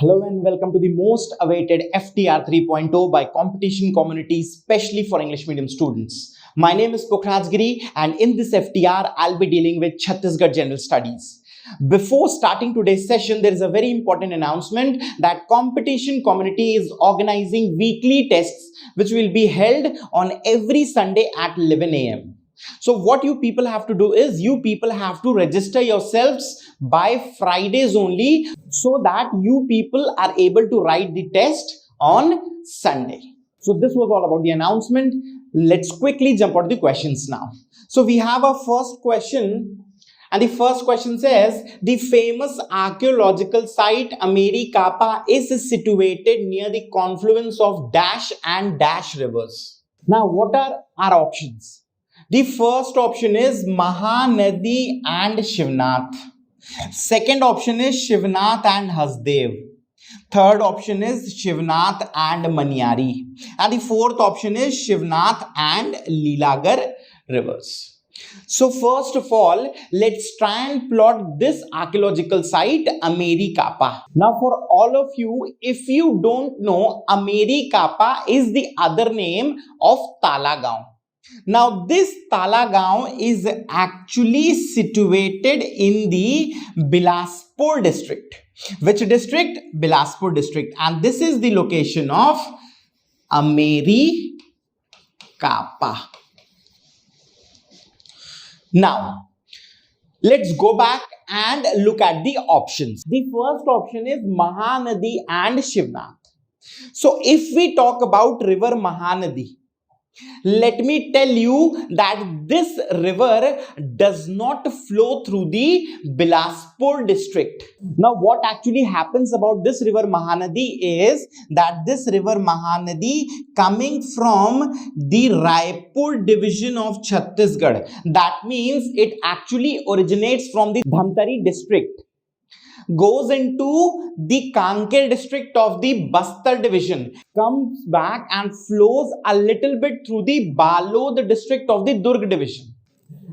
Hello and welcome to the most awaited FTR 3.0 by competition community, especially for English medium students. My name is Pukhraj Giri and in this FTR, I'll be dealing with Chhattisgarh General Studies. Before starting today's session, there is a very important announcement that competition community is organizing weekly tests which will be held on every Sunday at 11 a.m. So what you people have to do is you people have to register yourselves by Fridays only so that you people are able to write the test on Sunday. So this was all about the announcement. Let's quickly jump on the questions now. So we have our first question and the first question says the famous archaeological site Americapa is situated near the confluence of dash and dash rivers. Now what are our options? The first option is Mahanadi and Shivnath. Second option is Shivnath and Hasdev. Third option is Shivnath and Manyari. And the fourth option is Shivnath and Lilagar rivers. So first of all, let's try and plot this archaeological site, Americapa. Now for all of you, if you don't know, Americapa is the other name of Talagaon. Now this Talagaon is actually situated in the Bilaspur district. Which district? Bilaspur district. And this is the location of Americapa. Now, let's go back and look at the options. The first option is Mahanadi and Shivnath. So if we talk about river Mahanadi, let me tell you that this river does not flow through the Bilaspur district. Now what actually happens about this river Mahanadi is that this river Mahanadi coming from the Raipur division of Chhattisgarh. That means it actually originates from the Dhamtari district, goes into the Kanker district of the Bastar division, comes back and flows a little bit through the Balod district of the Durg division.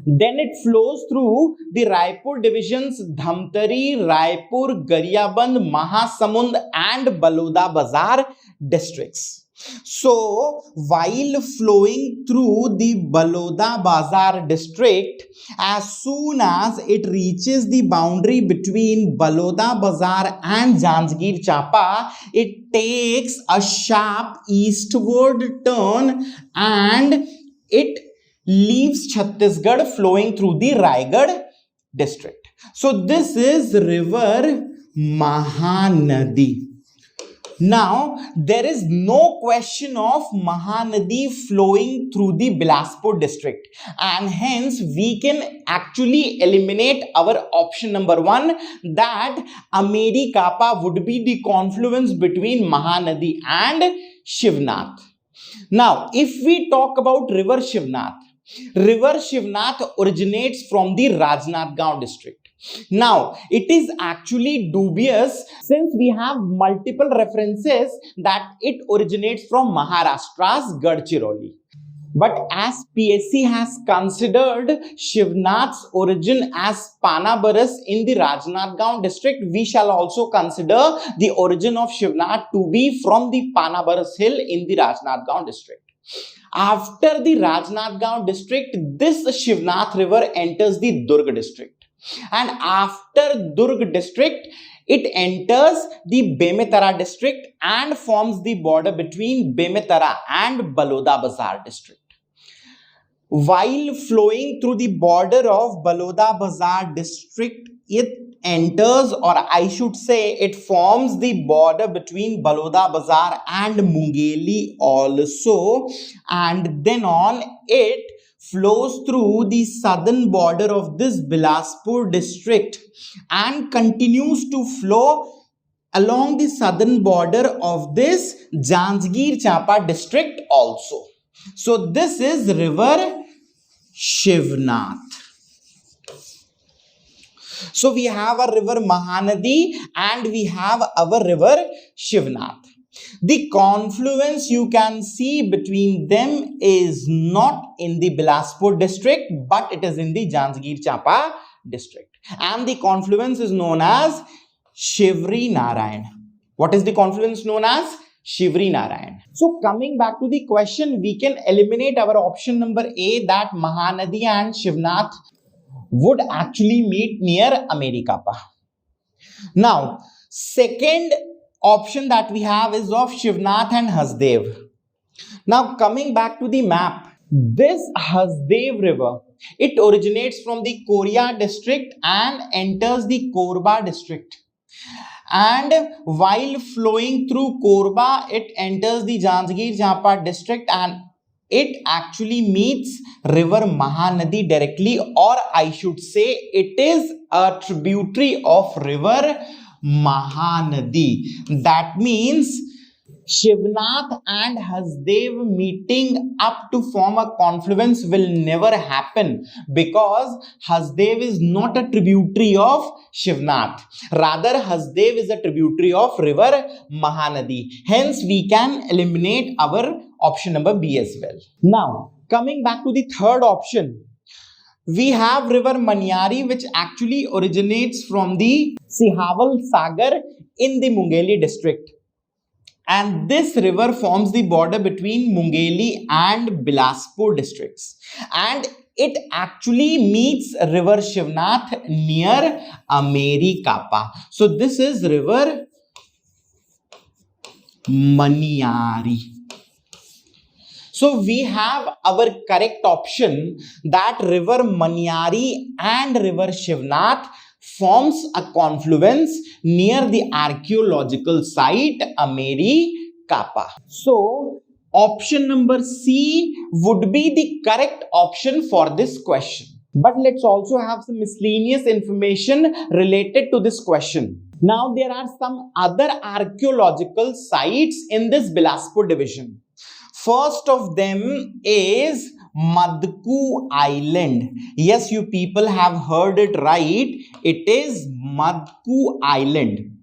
Then it flows through the Raipur divisions Dhamtari, Raipur, Gariyaband, Mahasamund and Baloda Bazar districts. So while flowing through the Baloda Bazar district, as soon as it reaches the boundary between Baloda Bazar and Janjgir Chapa, it takes a sharp eastward turn and it leaves Chhattisgarh flowing through the Raigad district. So this is river Mahanadi. Now, there is no question of Mahanadi flowing through the Bilaspur district and hence we can actually eliminate our option number 1 that Americapa would be the confluence between Mahanadi and Shivnath. Now, if we talk about river Shivnath originates from the Rajnathgaon district. Now, it is actually dubious since we have multiple references that it originates from Maharashtra's Gadchiroli. But as PSC has considered Shivnath's origin as Panabaras in the Rajnathgaon district, we shall also consider the origin of Shivnath to be from the Panabaras hill in the Rajnathgaon district. After the Rajnathgaon district, this Shivnath river enters the Durg district. And after Durg district, it enters the Bemetara district and forms the border between Bemetara and Baloda Bazar district. While flowing through the border of Baloda Bazar district, it enters, or I should say it forms the border between Baloda Bazar and Mungeli also, and then on it flows through the southern border of this Bilaspur district and continues to flow along the southern border of this Janjgir Chapa district also. So this is river Shivnath. So we have a river Mahanadi and we have our river Shivnath. The confluence you can see between them is not in the Bilaspur district, but it is in the Janjgir Chapa district. And the confluence is known as Shivri Narayan. What is the confluence known as? Shivri Narayan. So coming back to the question, we can eliminate our option number A, that Mahanadi and Shivnath would actually meet near Amerikapa. Now, second option that we have is of Shivnath and Hasdev. Now, coming back to the map, this Hasdev river, it originates from the Korea district and enters the Korba district. And while flowing through Korba, it enters the Janjgir Champa district and it actually meets river Mahanadi directly, or I should say it is a tributary of river Mahanadi. That means Shivnath and Hasdev meeting up to form a confluence will never happen, because Hasdev is not a tributary of Shivnath. Rather, Hasdev is a tributary of river Mahanadi. Hence, we can eliminate our option number B as well. Now, coming back to the third option, we have river Manyari, which actually originates from the Sihaval Sagar in the Mungeli district. And this river forms the border between Mungeli and Bilaspur districts. And it actually meets river Shivnath near Amerikapa. So this is river Manyari. So we have our correct option that river Manyari and river Shivnath forms a confluence near the archaeological site Amerikapa. So option number C would be the correct option for this question. But let's also have some miscellaneous information related to this question. Now there are some other archaeological sites in this Bilaspur division. First of them is Madku Island. Yes, you people have heard it right. It is Madku Island.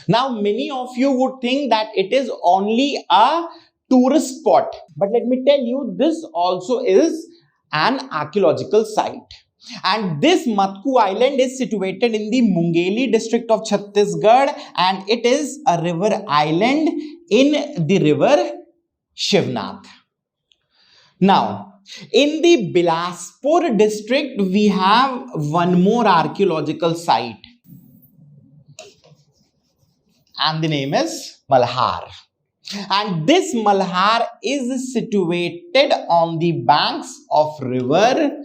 Now, many of you would think that it is only a tourist spot. But let me tell you, this also is an archaeological site. And this Madku Island is situated in the Mungeli district of Chhattisgarh, and it is a river island in the river Shivnath. Now, in the Bilaspur district, we have one more archaeological site, and the name is Malhar. And this Malhar is situated on the banks of river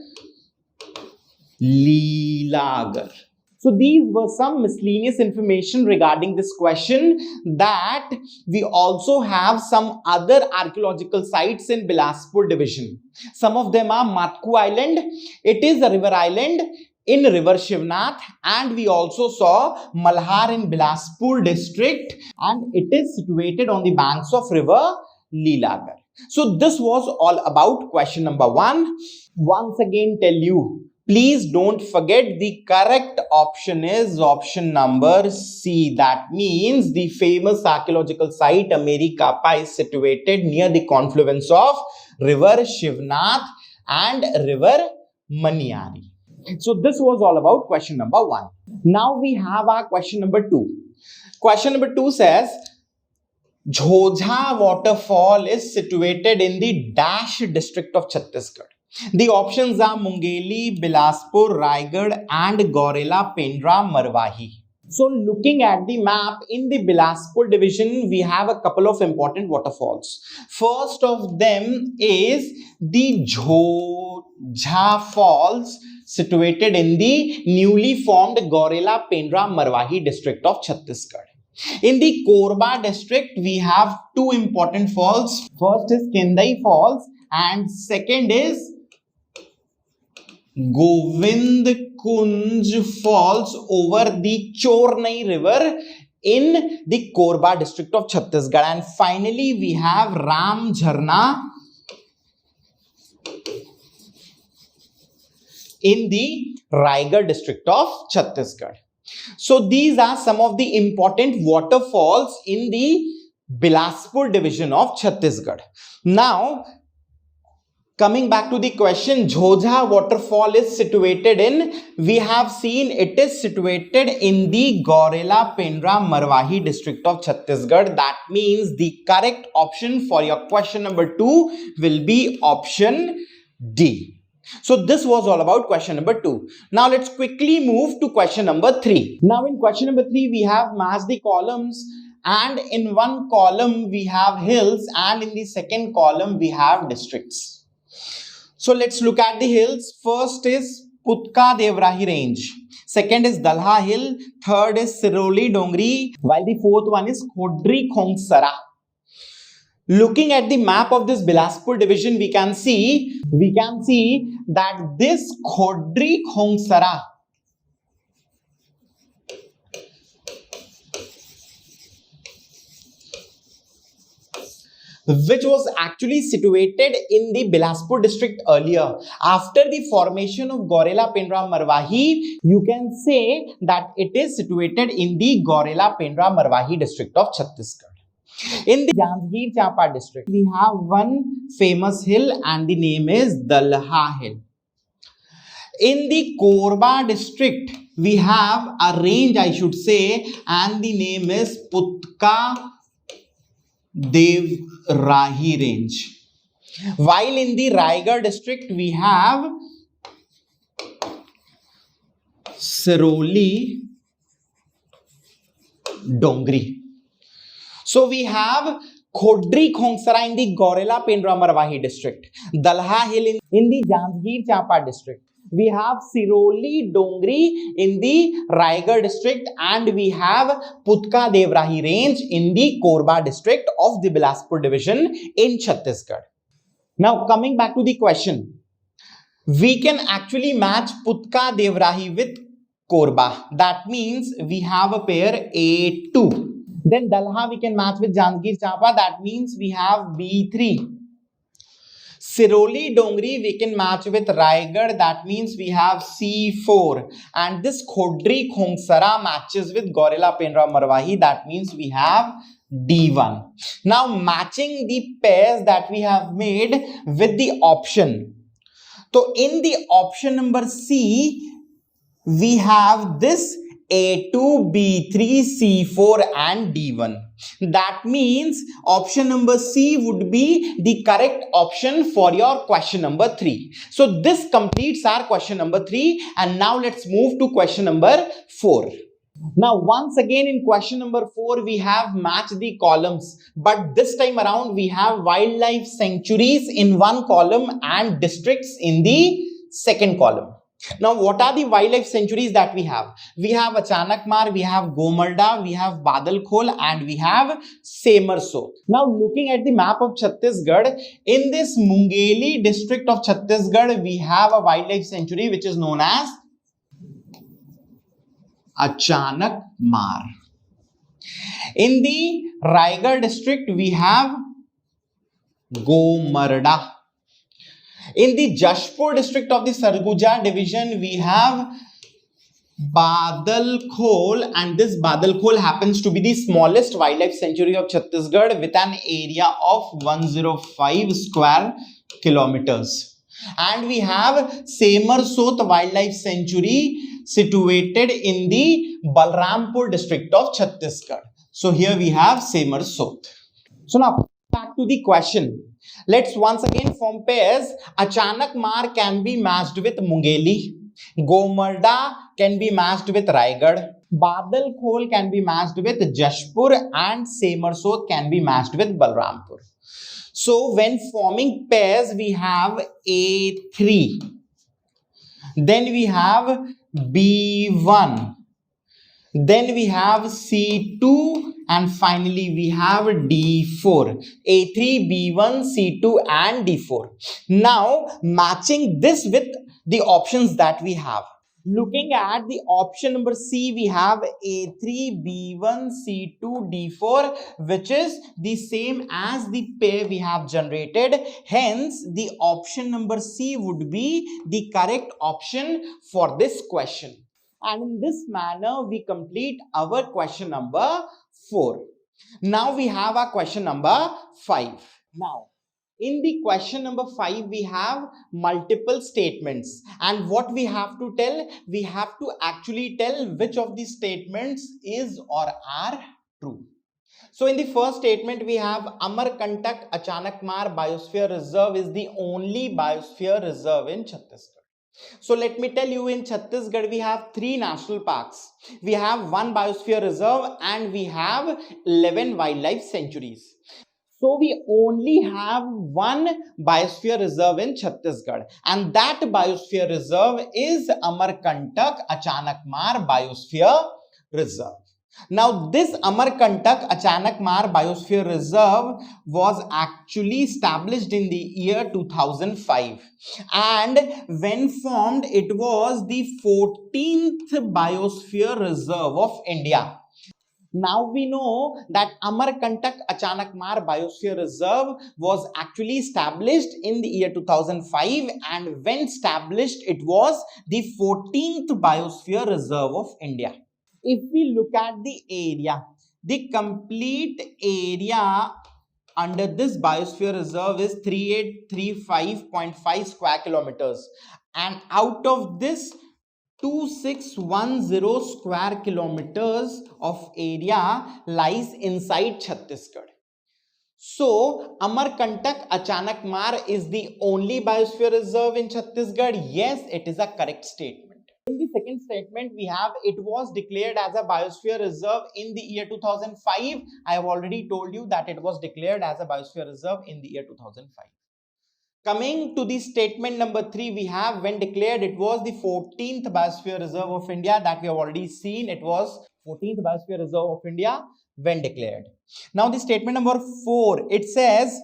Leelagar. So these were some miscellaneous information regarding this question, that we also have some other archaeological sites in Bilaspur division. Some of them are Matku Island. It is a river island in river Shivnath, and we also saw Malhar in Bilaspur district, and it is situated on the banks of river Leelagar. So this was all about question number 1. Once again tell you, please don't forget the correct option is option number C. That means the famous archaeological site Amerikapa is situated near the confluence of river Shivnath and river Manyari. So this was all about question number 1. Now we have our question number 2. Question number 2 says, Jhojha waterfall is situated in the Dash district of Chhattisgarh. The options are Mungeli, Bilaspur, Raigad and Gorela, Pendra, Marwahi. So looking at the map, in the Bilaspur division, we have a couple of important waterfalls. First of them is the Jhojha Falls, situated in the newly formed Gorela, Pendra, Marwahi district of Chhattisgarh. In the Korba district, we have two important falls. First is Kendai Falls and second is Govind Kunj Falls over the Chornai river in the Korba district of Chhattisgarh. And finally, we have Ram Jharna in the Raigad district of Chhattisgarh. So these are some of the important waterfalls in the Bilaspur division of Chhattisgarh. Now, Coming back to the question, Jhojha waterfall is situated in, we have seen it is situated in the Gorela Pendra Marwahi district of Chhattisgarh. That means the correct option for your question number 2 will be option D. So this was all about question number 2. Now let's quickly move to question number 3. Now in question number 3, we have matched the columns, and in one column we have hills and in the second column we have districts. So let's look at the hills. First is Putka Devrahi range. Second is Dalha hill. Third is Siroli Dongri. While the fourth one is Khodri Khongsara. Looking at the map of this Bilaspur division, we can see that this Khodri Khongsara which was actually situated in the Bilaspur district earlier. After the formation of Gorela Pendra Marwahi, you can say that it is situated in the Gorela Pendra Marwahi district of Chhattisgarh. In the Janjgir Champa district, we have one famous hill and the name is Dalha hill. In the Korba district, we have a range, I should say, and the name is Putka Devrahi range. While in the Raigarh district, we have Siroli Dongri. So we have Khodri Khongsara in the Gorela Pendra Marwahi district, Dalha hill in the Janjgir Champa district. We have Siroli Dongri in the Raigarh district, and we have Putka Devrahi range in the Korba district of the Bilaspur division in Chhattisgarh. Now coming back to the question, we can actually match Putka Devrahi with Korba. That means we have a pair A2. Then Dalha we can match with Janjgir Champa. That means we have B3. Siroli Dongri we can match with Raigarh. That means we have C4. And this Khodri Khongsara matches with Gorela Pendra Marwahi. That means we have D1. Now matching the pairs that we have made with the option. So in the option number C, we have this A2, B3, C4 and D1. That means option number C would be the correct option for your question number 3. So this completes our question number 3, and now let's move to question number 4. Now once again in question number 4 we have matched the columns, but this time around we have wildlife sanctuaries in one column and districts in the second column. Now, what are the wildlife sanctuaries that we have? We have Achanakmar, we have Gomalda, we have Badalkhol, and we have Semersot. Now, looking at the map of Chhattisgarh, in this Mungeli district of Chhattisgarh, we have a wildlife sanctuary which is known as Achanakmar. In the Raigarh district, we have Gomarda. In the Jashpur district of the Sarguja division, we have Badalkhol, and this Badalkhol happens to be the smallest wildlife sanctuary of Chhattisgarh with an area of 105 square kilometers. And we have Semersot Wildlife Sanctuary situated in the Balrampur district of Chhattisgarh. So here we have Semersot. So now back to the question. Let's once again form pairs. Achanakmar can be matched with Mungeli. Gomarda can be matched with Raigarh. Badalkhol can be matched with Jashpur, and Semersot can be matched with Balrampur. So when forming pairs, we have A3. Then we have B1. Then we have C2. And finally, we have D4. A3, B1, C2 and D4. Now, matching this with the options that we have. Looking at the option number C, we have A3, B1, C2, D4, which is the same as the pair we have generated. Hence, the option number C would be the correct option for this question. And in this manner, we complete our question number 4. Now we have our question number 5. Now, In the question number 5, we have multiple statements, and what we have to tell, we have to actually tell which of these statements is or are true. So in the first statement, we have Amarkantak Achanakmar Biosphere Reserve is the only biosphere reserve in Chhattisgarh. So let me tell you, in Chhattisgarh, we have 3 national parks. We have 1 biosphere reserve and we have 11 wildlife sanctuaries. So we only have 1 biosphere reserve in Chhattisgarh, and that biosphere reserve is Amarkantak Achanakmar Biosphere Reserve. Now, this Amarkantak Achanakmar Biosphere Reserve was actually established in the year 2005, and when formed, it was the 14th Biosphere Reserve of India. Now we know that Amarkantak Achanakmar Biosphere Reserve was actually established in the year 2005, and when established, it was the 14th Biosphere Reserve of India. If we look at the area, the complete area under this biosphere reserve is 3835.5 square kilometers, and out of this 2610 square kilometers of area lies inside Chhattisgarh. So, Amarkantak Achanakmar is the only biosphere reserve in Chhattisgarh. Yes, it is a correct statement. In the second statement, we have it was declared as a biosphere reserve in the year 2005. I have already told you that it was declared as a biosphere reserve in the year 2005. Coming to the statement number 3, we have when declared it was the 14th Biosphere Reserve of India, that we have already seen. It was 14th Biosphere Reserve of India when declared. Now the statement number 4, it says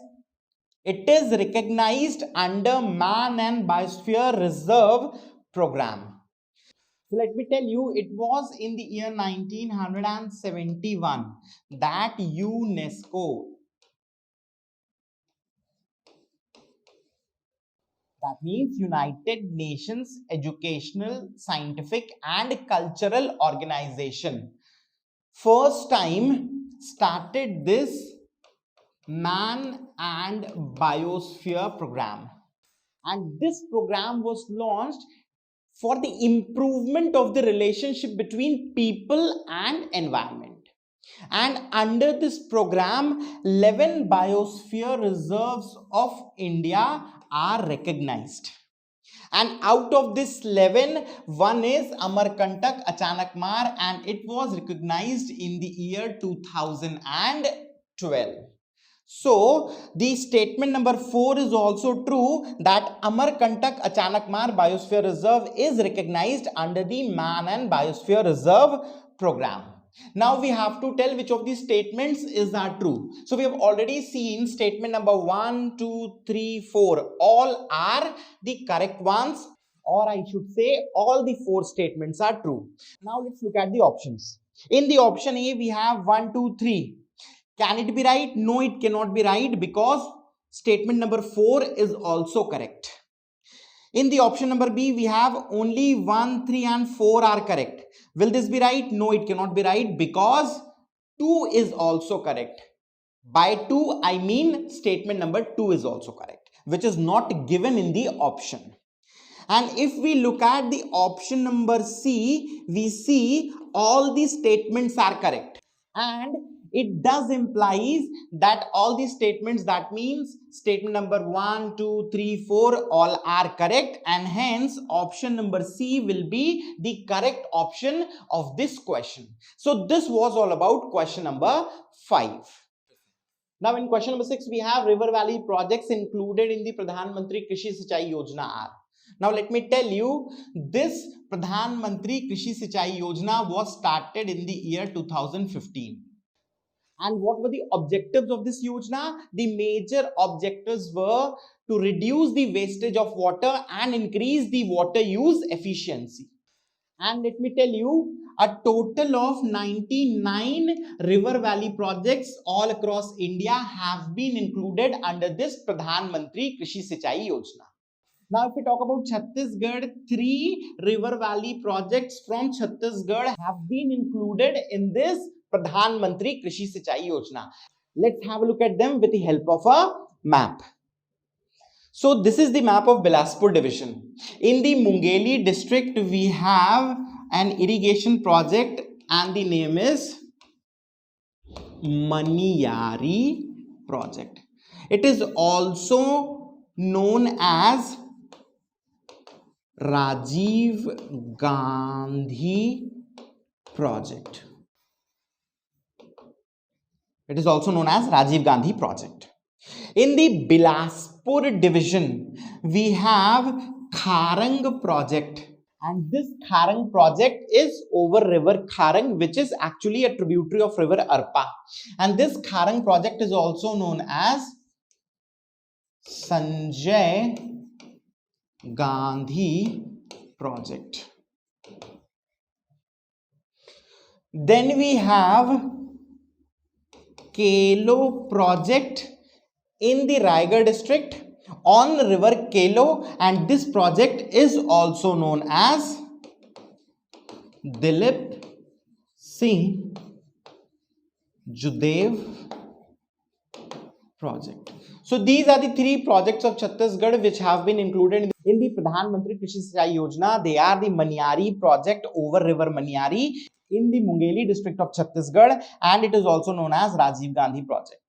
it is recognized under Man and Biosphere Reserve Program. So let me tell you, it was in the year 1971 that UNESCO, that means United Nations Educational, Scientific and Cultural Organization, first time started this Man and Biosphere Program. And this program was launched for the improvement of the relationship between people and environment. And under this program, 11 biosphere reserves of India are recognized. And out of this 11, one is Amarkantak Achanakmar, and it was recognized in the year 2012. So, the statement number 4 is also true, that Amarkantak Achanakmar Biosphere Reserve is recognized under the Man and Biosphere Reserve Program. Now we have to tell which of these statements is are true. So we have already seen statement number 1, 2, 3, 4. All are the correct ones, or I should say all the 4 statements are true. Now let's look at the options. In the option A, we have 1, 2, 3. Can it be right? No, it cannot be right, because statement number 4 is also correct. In the option number B, we have only 1, 3 and 4 are correct. Will this be right? No, it cannot be right, because 2 is also correct. By 2, I mean statement number 2 is also correct, which is not given in the option. And if we look at the option number C, we see all the statements are correct. And it does implies that all these statements, that means statement number 1, 2, 3, 4 all are correct, and hence option number C will be the correct option of this question. So this was all about question number 5. Now in question number 6, we have river valley projects included in the Pradhan Mantri Krishi Sinchai Yojana are. Now let me tell you, this Pradhan Mantri Krishi Sinchai Yojana was started in the year 2015. And what were the objectives of this Yojana? The major objectives were to reduce the wastage of water and increase the water use efficiency. And let me tell you, a total of 99 river valley projects all across India have been included under this Pradhan Mantri Krishi Sinchai Yojana. Now, if we talk about Chhattisgarh, 3 river valley projects from Chhattisgarh have been included in this Pradhan Mantri Krishi Sinchai Yojana. Let's have a look at them with the help of a map. So this is the map of Bilaspur division. In the Mungeli district, we have an irrigation project and the name is Maniyari project. It is also known as Rajiv Gandhi project. It is also known as Rajiv Gandhi project. In the Bilaspur division, we have Kharang project, and this Kharang project is over river Kharang, which is actually a tributary of river Arpa. And this Kharang project is also known as Sanjay Gandhi project. Then we have Kelo project in the Raigad district on river Kelo, and this project is also known as Dilip Singh Judev project. So these are the three projects of Chhattisgarh which have been included in the Pradhan Mantri Krishi Sinchai Yojana. They are the Maniyari project over river Maniyari in the Mungeli district of Chhattisgarh, and it is also known as Rajiv Gandhi project.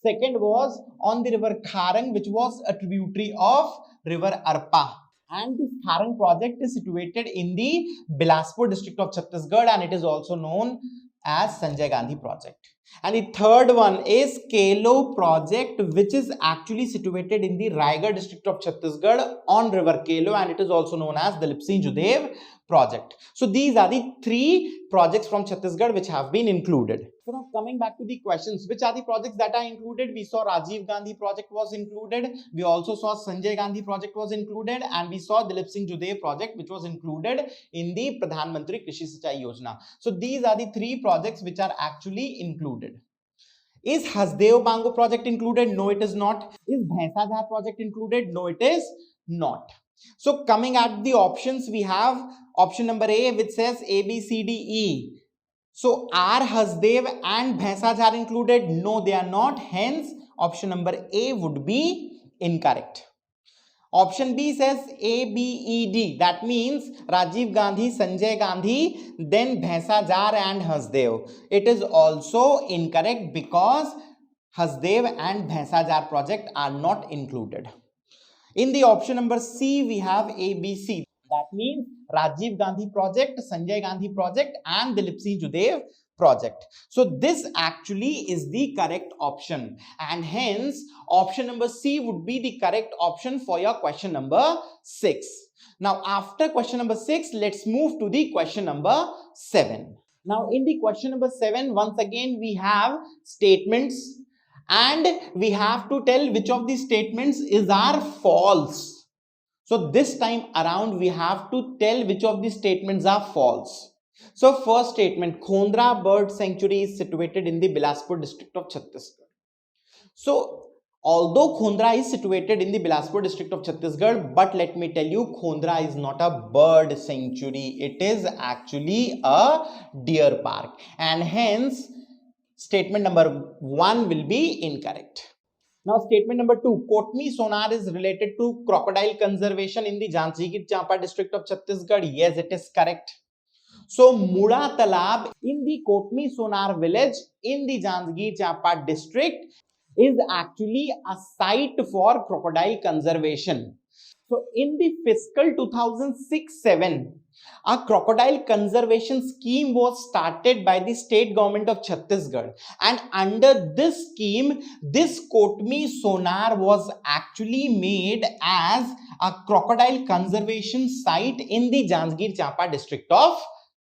Second was on the river Kharang, which was a tributary of river Arpa. And this Kharang project is situated in the Bilaspur district of Chhattisgarh, and it is also known as Sanjay Gandhi project. And the third one is Kelo project, which is actually situated in the Raigad district of Chhattisgarh on river Kelo, and it is also known as Dilip Singh Judev project. So these are the three projects from Chhattisgarh which have been included. So now coming back to the questions, which are the projects that are included? We saw Rajiv Gandhi project was included. We also saw Sanjay Gandhi project was included, and we saw Dilip Singh Judev project which was included in the Pradhan Mantri Krishi Sinchai Yojana. So these are the three projects which are actually included. Is Hasdeo Bango project included? No, it is not. Is Bhainsa project included? No, it is not. So coming at the options, we have option number A, which says A, B, C, D, E. So are Hasdev and Bhainsa included? No, they are not. Hence, option number A would be incorrect. Option B says A, B, E, D. That means Rajiv Gandhi, Sanjay Gandhi, then Bhainsa and Hasdev. It is also incorrect because Hasdev and Bhainsa project are not included. In the option number C, we have A, B, C. That means Rajiv Gandhi project, Sanjay Gandhi project, and Dilip Singh Judev project. So this actually is the correct option, and hence option number C would be the correct option for your question number 6. Now after question number 6, let's move to the question number 7. Now in the question number 7, once again we have statements, and we have to tell which of these statements are false. So this time around we have to tell which of these statements are false. So first statement, Khondra Bird Sanctuary is situated in the Bilaspur district of Chhattisgarh. So although Khondra is situated in the Bilaspur district of Chhattisgarh, but let me tell you, Khondra is not a bird sanctuary. It is actually a deer park, and hence statement number 1 will be incorrect. Now statement number 2, Kotmi Sonar is related to crocodile conservation in the Janjgir Champa district of Chhattisgarh. Yes, it is correct. So Muda Talab in the Kotmi Sonar village in the Janjgir Champa district is actually a site for crocodile conservation. So in the fiscal 2006-07, a crocodile conservation scheme was started by the state government of Chhattisgarh, and under this scheme, this Kotmi Sonar was actually made as a crocodile conservation site in the Janjgir Champa district of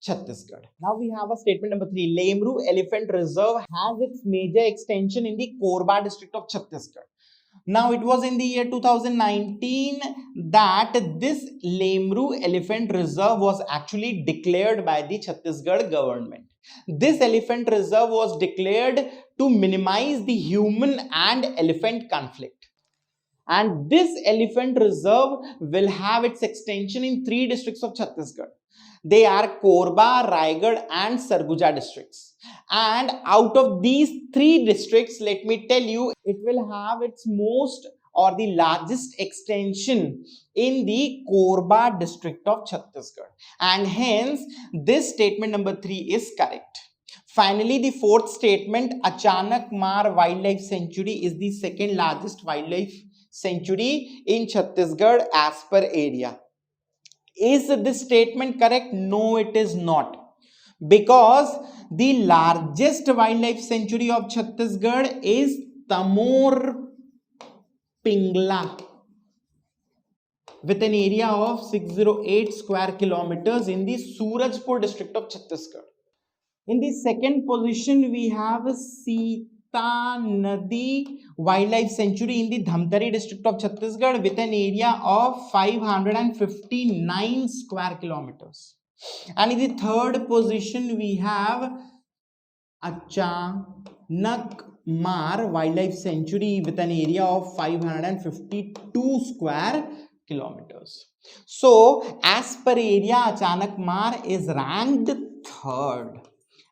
Chhattisgarh. Now we have a statement number 3. Lemru Elephant Reserve has its major extension in the Korba district of Chhattisgarh. Now it was in the year 2019 that this Lemru Elephant Reserve was actually declared by the Chhattisgarh government. This elephant reserve was declared to minimize the human and elephant conflict. And this elephant reserve will have its extension in 3 districts of Chhattisgarh. They are Korba, Raigad and Sarguja districts. And out of these 3 districts, let me tell you, it will have its most or the largest extension in the Korba district of Chhattisgarh, and hence this statement number 3 is correct. Finally, the fourth statement, Achanak Mar Wildlife Sanctuary is the second largest wildlife sanctuary in Chhattisgarh as per area. Is this statement correct? No, it is not. Because the largest wildlife sanctuary of Chhattisgarh is Tamor Pingla with an area of 608 square kilometers in the Surajpur district of Chhattisgarh. In the second position, we have Sita Nadi Wildlife Sanctuary in the Dhamtari district of Chhattisgarh with an area of 559 square kilometers. And in the third position, we have Achanak Mar Wildlife Sanctuary with an area of 552 square kilometers. So, as per area, Achanak Mar is ranked third.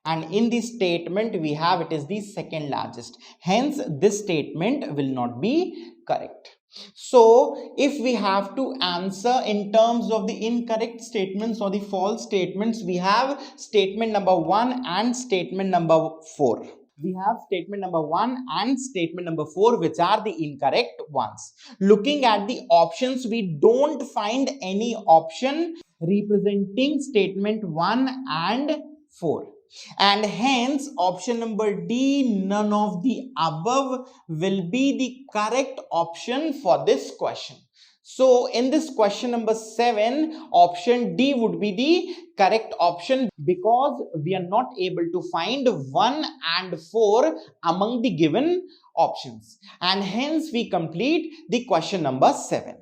And in this statement, we have it is the second largest. Hence, this statement will not be correct. So, if we have to answer in terms of the incorrect statements or the false statements, we have statement number 1 and statement number 4. We have statement number 1 and statement number 4, which are the incorrect ones. Looking at the options, we don't find any option representing statement 1 and 4. And hence option number D, none of the above, will be the correct option for this question. So in this question number 7, option D would be the correct option because we are not able to find 1 and 4 among the given options. And hence we complete the question number 7.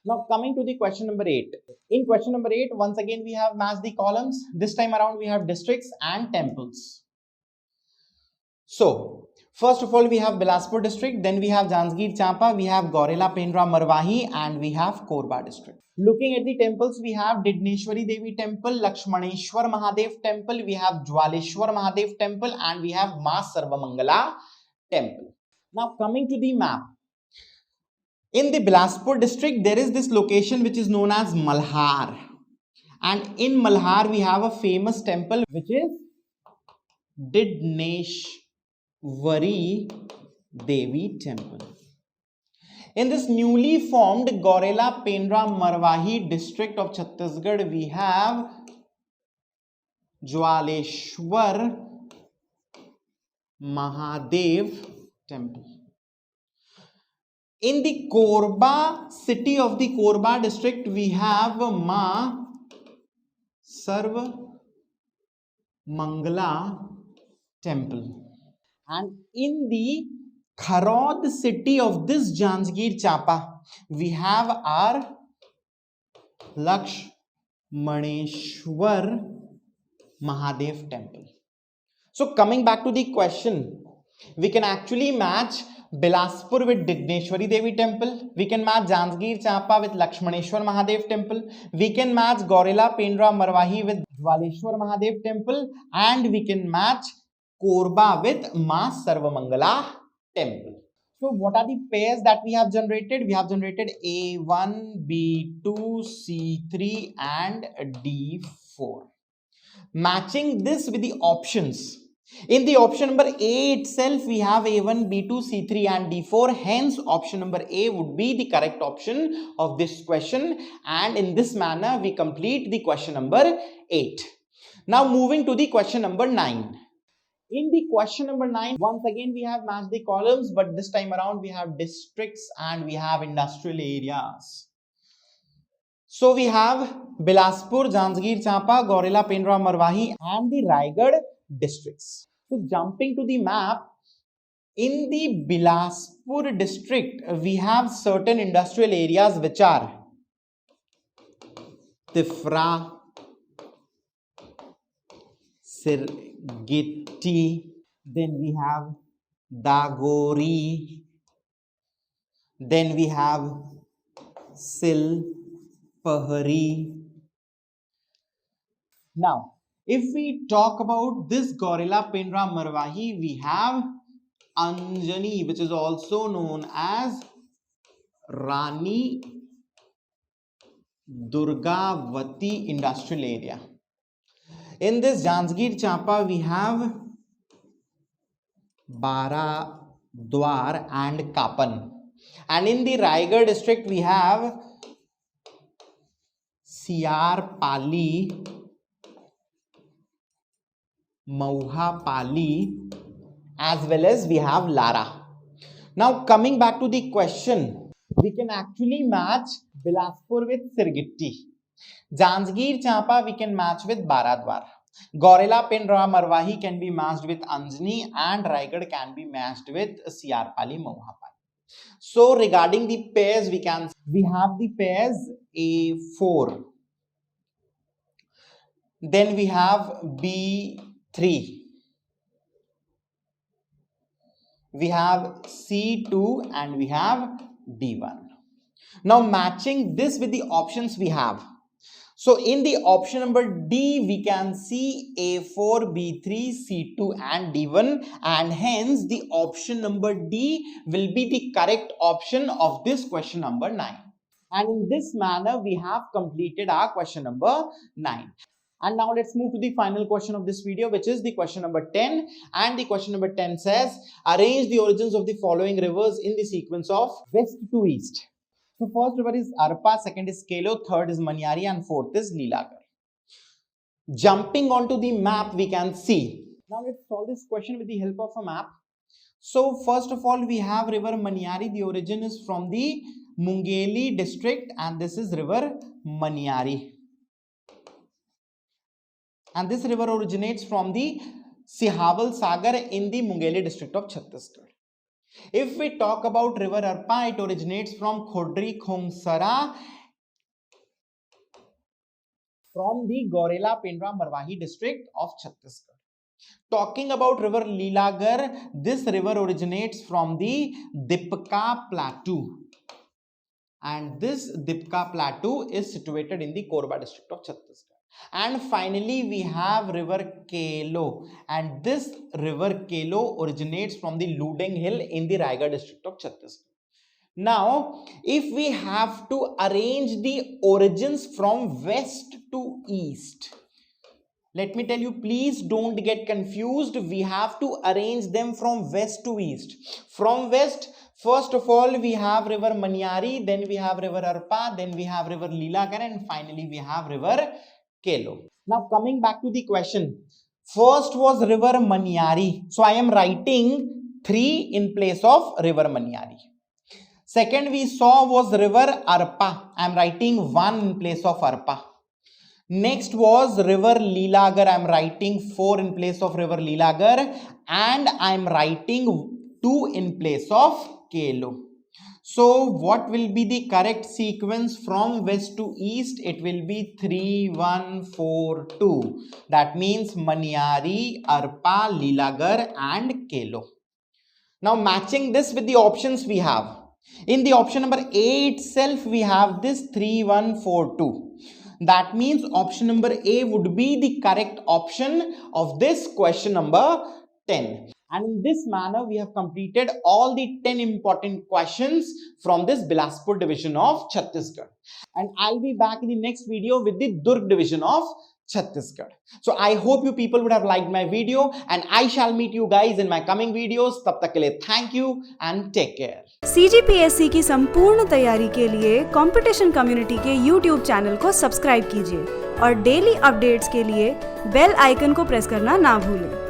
Now coming to the question number 8. In question number 8, once again we have matched the columns. This time around we have districts and temples. So first of all we have Bilaspur district, then we have Janjgir Champa, we have Gorela Pendra Marwahi, and we have Korba district. Looking at the temples, we have Didneshwari Devi temple, Lakshmaneshwar Mahadev temple, we have Jwaleshwar Mahadev temple, and we have Ma Sarvamangala temple. Now coming to the map. In the Bilaspur district, there is this location which is known as Malhar. And in Malhar, we have a famous temple which is Didneshwari Devi temple. In this newly formed Gorela Pendra Marwahi district of Chhattisgarh, we have Jwaleshwar Mahadev temple. In the Korba city of the Korba district, we have Ma Sarva Mangala temple. And in the Kharod city of this Janjgir Champa, we have our Lakshmaneshwar Mahadev temple. So coming back to the question, we can actually match Bilaspur with Didneshwari Devi temple. We can match Janjgir Champa with Lakshmaneshwar Mahadev temple. We can match Gorela Pendra Marwahi with Jwaleshwar Mahadev temple. And we can match Korba with Ma Sarvamangala temple. So what are the pairs that we have generated? We have generated A1, B2, C3 and D4. Matching this with the options. In the option number A itself, we have A1, B2, C3 and D4. Hence, option number A would be the correct option of this question. And in this manner, we complete the question number 8. Now, moving to the question number 9. In the question number 9, once again, we have matched the columns, but this time around, we have districts and we have industrial areas. So, we have Bilaspur, Janjgir Champa, Gorela Pendra Marwahi and the Raigad districts. So jumping to the map, in the Bilaspur district, we have certain industrial areas which are Tifra, Sirgiti, then we have Dagori, then we have Silpahari. Now, if we talk about this Gorela Pendra Marwahi, we have Anjani, which is also known as Rani Durgavati industrial area. In this Janjgir Champa we have Baradwar and Kapan, and in the Raigad district we have Siarpali, Mauhapali, as well as we have Lara. Now coming back to the question, we can actually match Bilaspur with Sirgitti. Janjgir Champa we can match with Baradwar. Gorela Pindra Marwahi can be matched with Anjani, and Raigad can be matched with Siarpali, Mauhapali. So regarding the pairs, we have the pairs A4, then we have B3, we have C2, and we have D1. Now matching this with the options we have. So in the option number D, we can see A4, B3, C2 and D1, and hence the option number D will be the correct option of this question number 9. And in this manner, we have completed our question number 9. And now let's move to the final question of this video, which is the question number 10. And the question number 10 says, arrange the origins of the following rivers in the sequence of west to east. So first river is Arpa, second is Kelo, third is Manyari, and fourth is Lilagar. Jumping onto the map, we can see. Now let's solve this question with the help of a map. So first of all, we have river Manyari. The origin is from the Mungeli district, and this is river Manyari. And this river originates from the Sihaval Sagar in the Mungeli district of Chhattisgarh. If we talk about river Arpa, it originates from Khodri Khongsara from the Gorela Pindra Marwahi district of Chhattisgarh. Talking about river Lilagar, this river originates from the Dipka Plateau, and this Dipka Plateau is situated in the Korba district of Chhattisgarh. And finally, we have river Kelo, and this river Kelo originates from the Ludeng Hill in the Raigad district of Chhattisgarh. Now, if we have to arrange the origins from west to east, let me tell you, please don't get confused. We have to arrange them from west to east. From west, first of all, we have river Manyari, then we have river Arpa, then we have river Lilagar, and finally we have river Kelo. Now coming back to the question, first was river Manyari. So I am writing 3 in place of river Manyari. Second we saw was river Arpa. I am writing 1 in place of Arpa. Next was river Lilagar. I am writing 4 in place of river Lilagar, and I am writing 2 in place of Kelo. So what will be the correct sequence from west to east? It will be 3, 1, 4, 2. That means Manyari, Arpa, Lilagar and Kelo. Now matching this with the options we have. In the option number A itself, we have this 3, 1, 4, 2. That means option number A would be the correct option of this question number 10. And in this manner, we have completed all the 10 important questions from this Bilaspur division of Chhattisgarh. And I'll be back in the next video with the Durg division of Chhattisgarh. So I hope you people would have liked my video, and I shall meet you guys in my coming videos. Tab tak ke liye thank you and take care. CGPSC की संपूर्ण तैयारी के लिए competition community के YouTube channel को subscribe कीजिए और daily updates के लिए बेल आइकन को प्रेस करना ना भूलें।